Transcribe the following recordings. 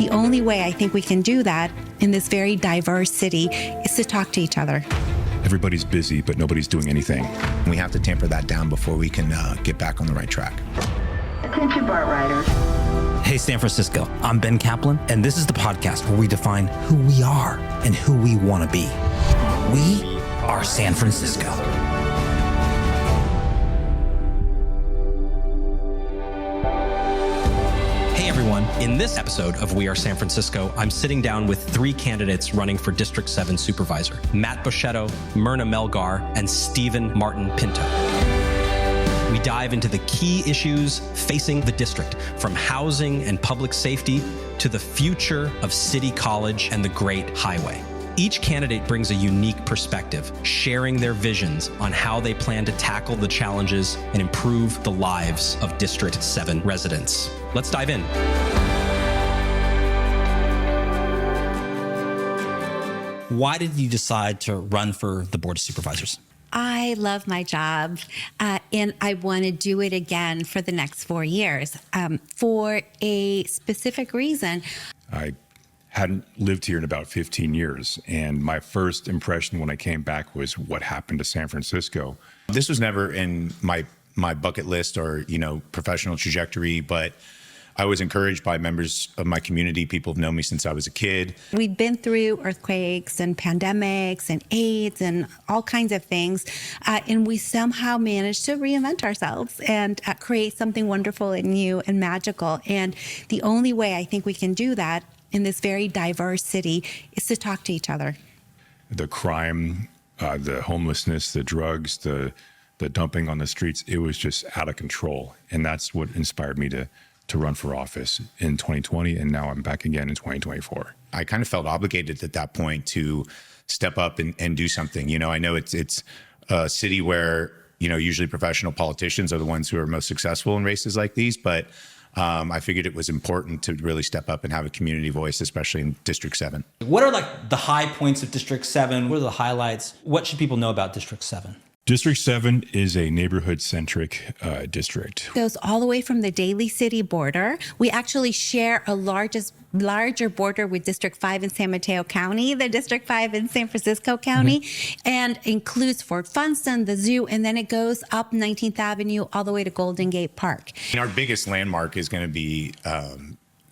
The only way I think we can do that in this very diverse city is to talk to each other. Everybody's busy, but nobody's doing anything. We have to tamper that down before we can get back on the right track. Attention BART riders. Hey, San Francisco, I'm Ben Kaplan, and this is the podcast where we define who we are and who we want to be. We are San Francisco. Hey everyone, in this episode of We Are San Francisco, I'm sitting down with three candidates running for District 7 Supervisor, Matt Boschetto, Myrna Melgar, and Stephen Martin Pinto. We dive into the key issues facing the district, from housing and public safety to the future of City College and the Great Highway. Each candidate brings a unique perspective, sharing their visions on how they plan to tackle the challenges and improve the lives of District 7 residents. Let's dive in. Why did you decide to run for the Board of Supervisors? I love my job, and I want to do it again for the next 4 years for a specific reason. I hadn't lived here in about 15 years, and my first impression when I came back was what happened to San Francisco. This was never in my bucket list or, professional trajectory, but I was encouraged by members of my community. People have known me since I was a kid. We've been through earthquakes and pandemics and AIDS and all kinds of things, and we somehow managed to reinvent ourselves and create something wonderful and new and magical. And the only way I think we can do that in this very diverse city is to talk to each other. The crime, the homelessness, the drugs, the dumping on the streets, it was just out of control. And that's what inspired me to run for office in 2020, and now I'm back again in 2024. I kind of felt obligated at that point to step up and do something. I know it's a city where, usually professional politicians are the ones who are most successful in races like these, but I figured it was important to really step up and have a community voice, especially in District 7. What are the high points of District 7? What are the highlights? What should people know about District 7? District 7 is a neighborhood-centric district. It goes all the way from the Daly City border. We actually share a larger border with District 5 in San Mateo County, the District 5 in San Francisco County, and includes Fort Funston, the zoo, and then it goes up 19th Avenue all the way to Golden Gate Park. And our biggest landmark is going to be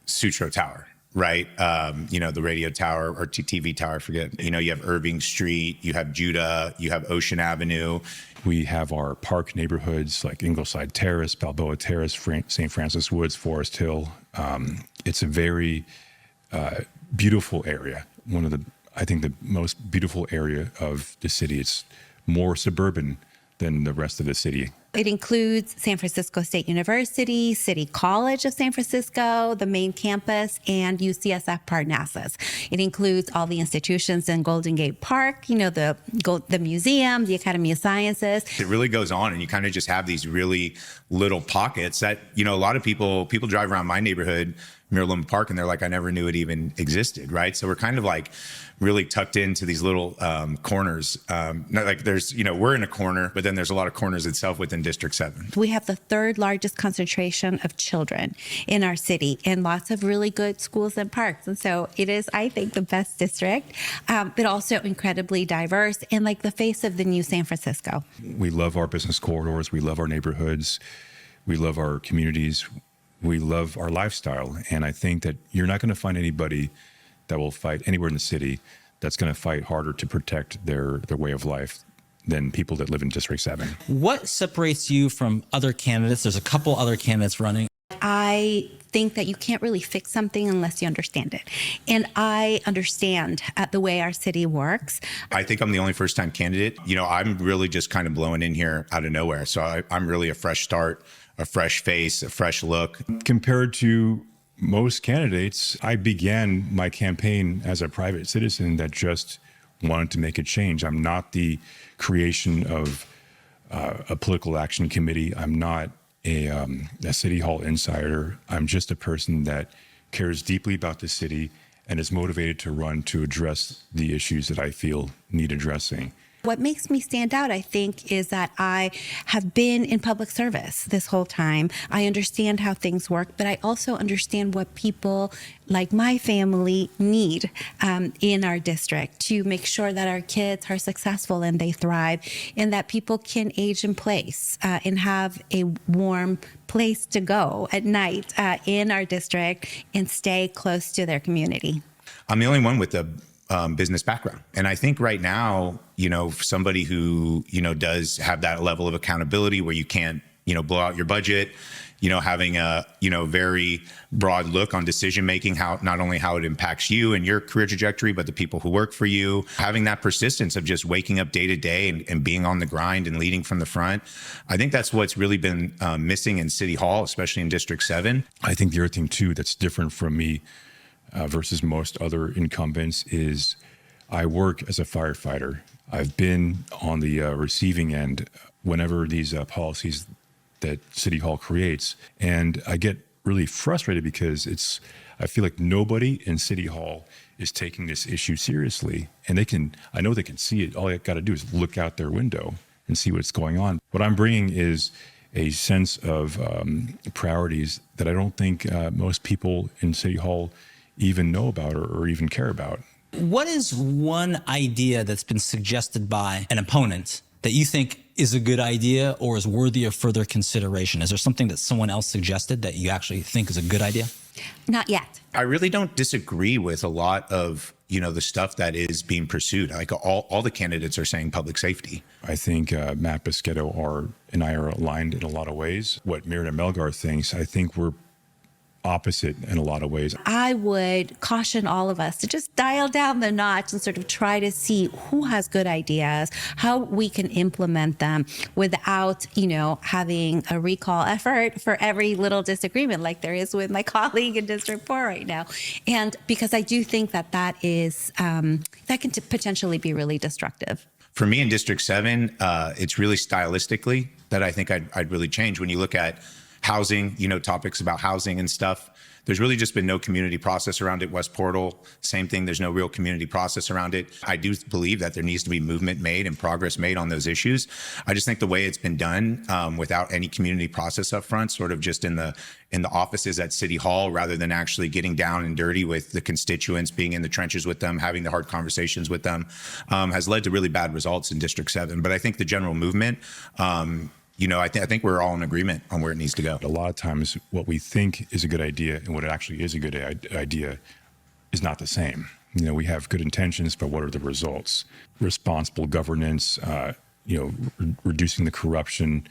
Sutro Tower. Right. The radio tower or TV tower, I forget. You have Irving Street, you have Judah, you have Ocean Avenue. We have our park neighborhoods like Ingleside Terrace, Balboa Terrace, St. Francis Woods, Forest Hill. It's a very beautiful area. I think the most beautiful area of the city. It's more suburban than the rest of the city. It includes San Francisco State University, City College of San Francisco, the main campus, and UCSF Parnassus. It includes all the institutions in Golden Gate Park, the museum, the Academy of Sciences. It really goes on, and you kind of just have these really little pockets that, a lot of people drive around my neighborhood, Miraloma Park, and they're like, I never knew it even existed, right? So we're kind of really tucked into these little corners. We're in a corner, but then there's a lot of corners itself within District 7. We have the third largest concentration of children in our city and lots of really good schools and parks. And so it is, I think, the best district, but also incredibly diverse and like the face of the new San Francisco. We love our business corridors. We love our neighborhoods. We love our communities. We love our lifestyle. And I think that you're not going to find anybody that will fight anywhere in the city that's going to fight harder to protect their way of life than people that live in District 7. What separates you from other candidates? There's a couple other candidates running. I think that you can't really fix something unless you understand it. And I understand the way our city works. I think I'm the only first-time candidate. I'm really just kind of blowing in here out of nowhere. So I'm really a fresh start, a fresh face, a fresh look. Compared to most candidates, I began my campaign as a private citizen that just wanted to make a change. I'm not the creation of a political action committee. I'm not a city hall insider. I'm just a person that cares deeply about the city and is motivated to run to address the issues that I feel need addressing. What makes me stand out, I think, is that I have been in public service this whole time. I understand how things work, but I also understand what people like my family need in our district to make sure that our kids are successful and they thrive, and that people can age in place and have a warm place to go at night in our district and stay close to their community. I'm the only one with a business background. And I think right now, for somebody who, does have that level of accountability where you can't, blow out your budget, having a, very broad look on decision making, how not only how it impacts you and your career trajectory, but the people who work for you, having that persistence of just waking up day to day and being on the grind and leading from the front. I think that's what's really been missing in City Hall, especially in District 7. I think the other thing too that's different from me versus most other incumbents is I work as a firefighter. I've been on the receiving end whenever these policies that City Hall creates, and I get really frustrated because I feel like nobody in City Hall is taking this issue seriously, and I know they can see it. All I got to do is look out their window and see what's going on. What I'm bringing is a sense of priorities that I don't think most people in City Hall even know about or even care about. What is one idea that's been suggested by an opponent that you think is a good idea or is worthy of further consideration? Is there something that someone else suggested that you actually think is a good idea? Not yet. I really don't disagree with a lot of, the stuff that is being pursued. Like all the candidates are saying public safety. I think Matt Boschetto and I are aligned in a lot of ways. What Myrna Melgar thinks, I think we're opposite in a lot of ways. I would caution all of us to just dial down the notch and sort of try to see who has good ideas, how we can implement them without, having a recall effort for every little disagreement like there is with my colleague in District 4 right now. And because I do think that is, that can potentially be really destructive. For me in District 7, it's really stylistically that I think I'd really change. When you look at housing, topics about housing and stuff, there's really just been no community process around it. West Portal, same thing. There's no real community process around it. I do believe that there needs to be movement made and progress made on those issues. I just think the way it's been done without any community process up front, sort of just in the offices at City Hall, rather than actually getting down and dirty with the constituents, being in the trenches with them, having the hard conversations with them, has led to really bad results in District 7. But I think the general movement, I think we're all in agreement on where it needs to go. A lot of times what we think is a good idea and what actually is a good idea is not the same. We have good intentions, but what are the results? Responsible governance, reducing the corruption,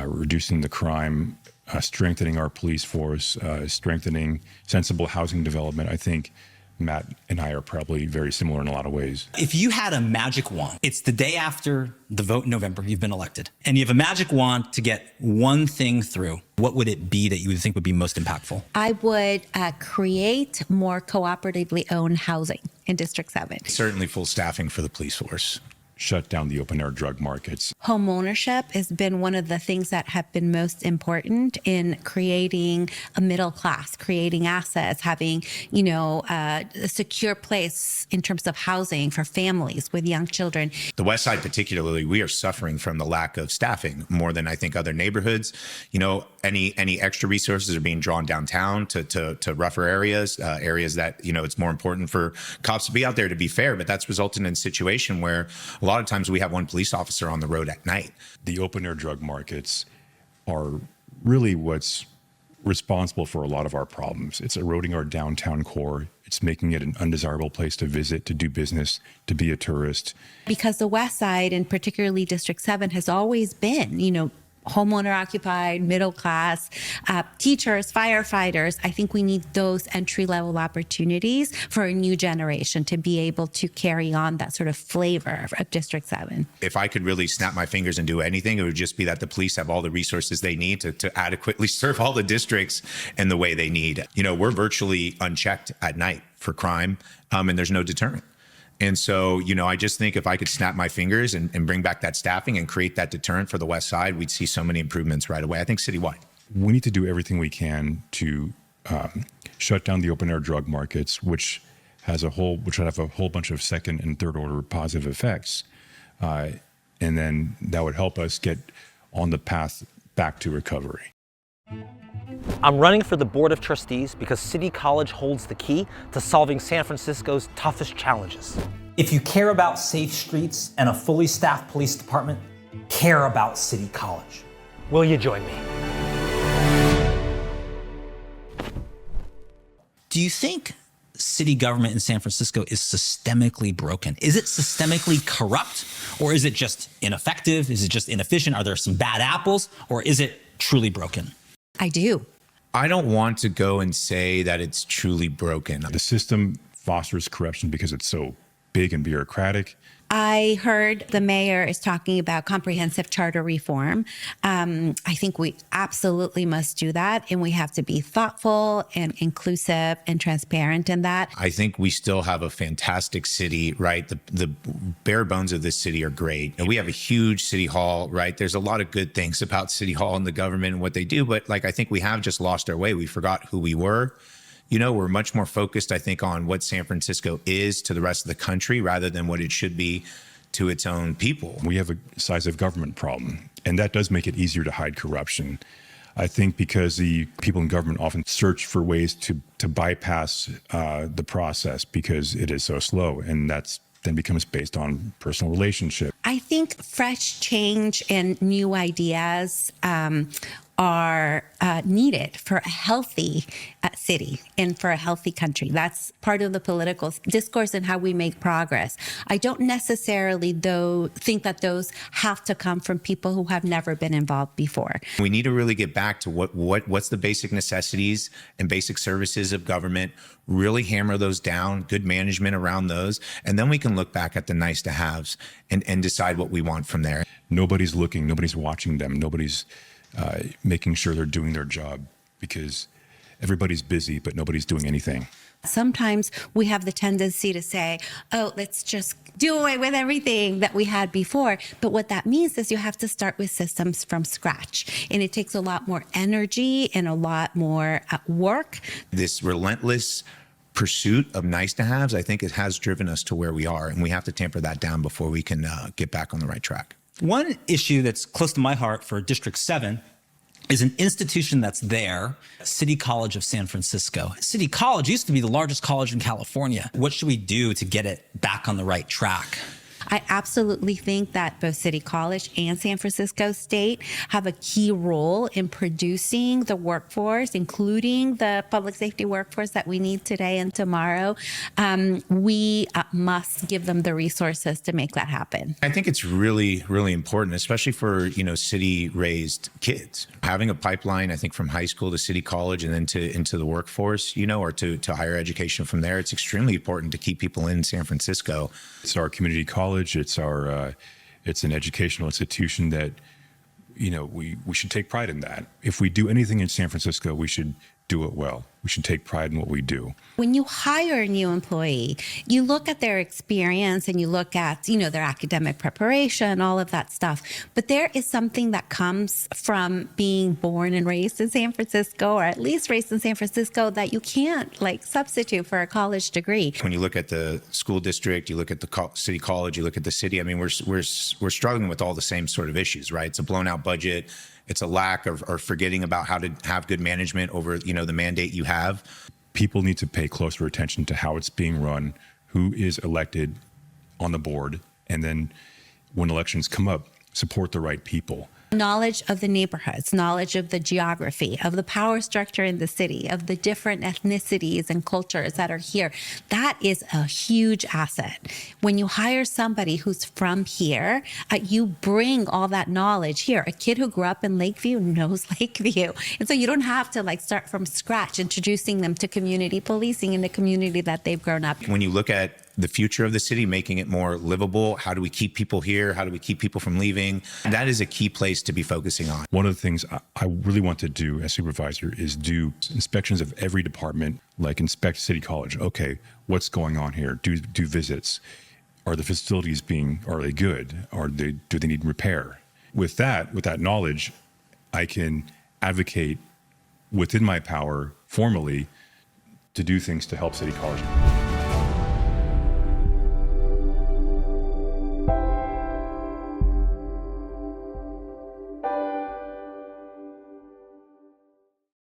reducing the crime, strengthening our police force, strengthening sensible housing development. I think Matt and I are probably very similar in a lot of ways. If you had a magic wand, it's the day after the vote in November, you've been elected, and you have a magic wand to get one thing through, what would it be that you would think would be most impactful? I would create more cooperatively owned housing in District 7. Certainly full staffing for the police force. Shut down the open air drug markets. Home ownership has been one of the things that have been most important in creating a middle class, creating assets, having, a secure place in terms of housing for families with young children. The West Side particularly, we are suffering from the lack of staffing more than I think other neighborhoods. Any extra resources are being drawn downtown to rougher areas, areas that, it's more important for cops to be out there, to be fair, but that's resulted in a situation where a lot of times we have one police officer on the road at night. The open air drug markets are really what's responsible for a lot of our problems. It's eroding our downtown core. It's making it an undesirable place to visit, to do business, to be a tourist. Because the West Side, and particularly District 7, has always been, homeowner occupied, middle class, teachers, firefighters. I think we need those entry level opportunities for a new generation to be able to carry on that sort of flavor of District 7. If I could really snap my fingers and do anything, it would just be that the police have all the resources they need to adequately serve all the districts in the way they need. We're virtually unchecked at night for crime, and there's no deterrent. And so, I just think if I could snap my fingers and bring back that staffing and create that deterrent for the West Side, we'd see so many improvements right away. I think citywide. We need to do everything we can to shut down the open air drug markets, which have a whole bunch of second and third order positive effects. And then that would help us get on the path back to recovery. I'm running for the Board of Trustees because City College holds the key to solving San Francisco's toughest challenges. If you care about safe streets and a fully staffed police department, care about City College. Will you join me? Do you think city government in San Francisco is systemically broken? Is it systemically corrupt, or is it just ineffective? Is it just inefficient? Are there some bad apples, or is it truly broken? I do. I don't want to go and say that it's truly broken. The system fosters corruption because it's so big and bureaucratic. I heard the mayor is talking about comprehensive charter reform. I think we absolutely must do that. And we have to be thoughtful and inclusive and transparent in that. I think we still have a fantastic city, right? The bare bones of this city are great. And we have a huge city hall, right? There's a lot of good things about city hall and the government and what they do. But like, I think we have just lost our way. We forgot who we were. You know, we're much more focused, I think, on what San Francisco is to the rest of the country rather than what it should be to its own people. We have a size of government problem, and that does make it easier to hide corruption. I think because the people in government often search for ways to bypass the process because it is so slow, and that's then becomes based on personal relationship. I think fresh change and new ideas are needed for a healthy city and for a healthy country. That's part of the political discourse and how we make progress. I don't necessarily, though, think that those have to come from people who have never been involved before. We need to really get back to what's the basic necessities and basic services of government, really hammer those down, good management around those, and then we can look back at the nice to haves and decide what we want from there. Nobody's looking, nobody's watching them, nobody's making sure they're doing their job because everybody's busy, but nobody's doing anything. Sometimes we have the tendency to say, oh, let's just do away with everything that we had before. But what that means is you have to start with systems from scratch. And it takes a lot more energy and a lot more work. This relentless pursuit of nice to haves, I think it has driven us to where we are. And we have to tamper that down before we can get back on the right track. One issue that's close to my heart for District 7 is an institution that's there, City College of San Francisco. City College used to be the largest college in California. What should we do to get it back on the right track? I absolutely think that both City College and San Francisco State have a key role in producing the workforce, including the public safety workforce that we need today and tomorrow. We must give them the resources to make that happen. I think it's really, really important, especially for, city-raised kids. Having a pipeline, I think, from high school to City College and then into the workforce, or to higher education from there, it's extremely important to keep people in San Francisco. It's our community college. It's our it's an educational institution that we should take pride in that. If we do anything in San Francisco, we should do it well. We should take pride in what we do. When you hire a new employee, you look at their experience and you look at, their academic preparation, all of that stuff. But there is something that comes from being born and raised in San Francisco, or at least raised in San Francisco, that you can't substitute for a college degree. When you look at the school district, you look at the city college, you look at the city, I mean, we're struggling with all the same sort of issues, right? It's a blown out budget. It's a lack of or forgetting about how to have good management over, the mandate you have. People need to pay closer attention to how it's being run, who is elected on the board, and then when elections come up, support the right people. Knowledge of the neighborhoods, knowledge of the geography, of the power structure in the city, of the different ethnicities and cultures that are here. That is a huge asset. When you hire somebody who's from here, you bring all that knowledge here. A kid who grew up in Lakeview knows Lakeview. And so you don't have to start from scratch, introducing them to community policing in the community that they've grown up. When you look at the future of the city, making it more livable, how do we keep people here? How do we keep people from leaving? That is a key place to be focusing on. One of the things I really want to do as supervisor is do inspections of every department, like inspect City College. Okay, what's going on here? Do visits. Are the facilities are they good? Do they need repair? With that knowledge, I can advocate within my power formally to do things to help City College.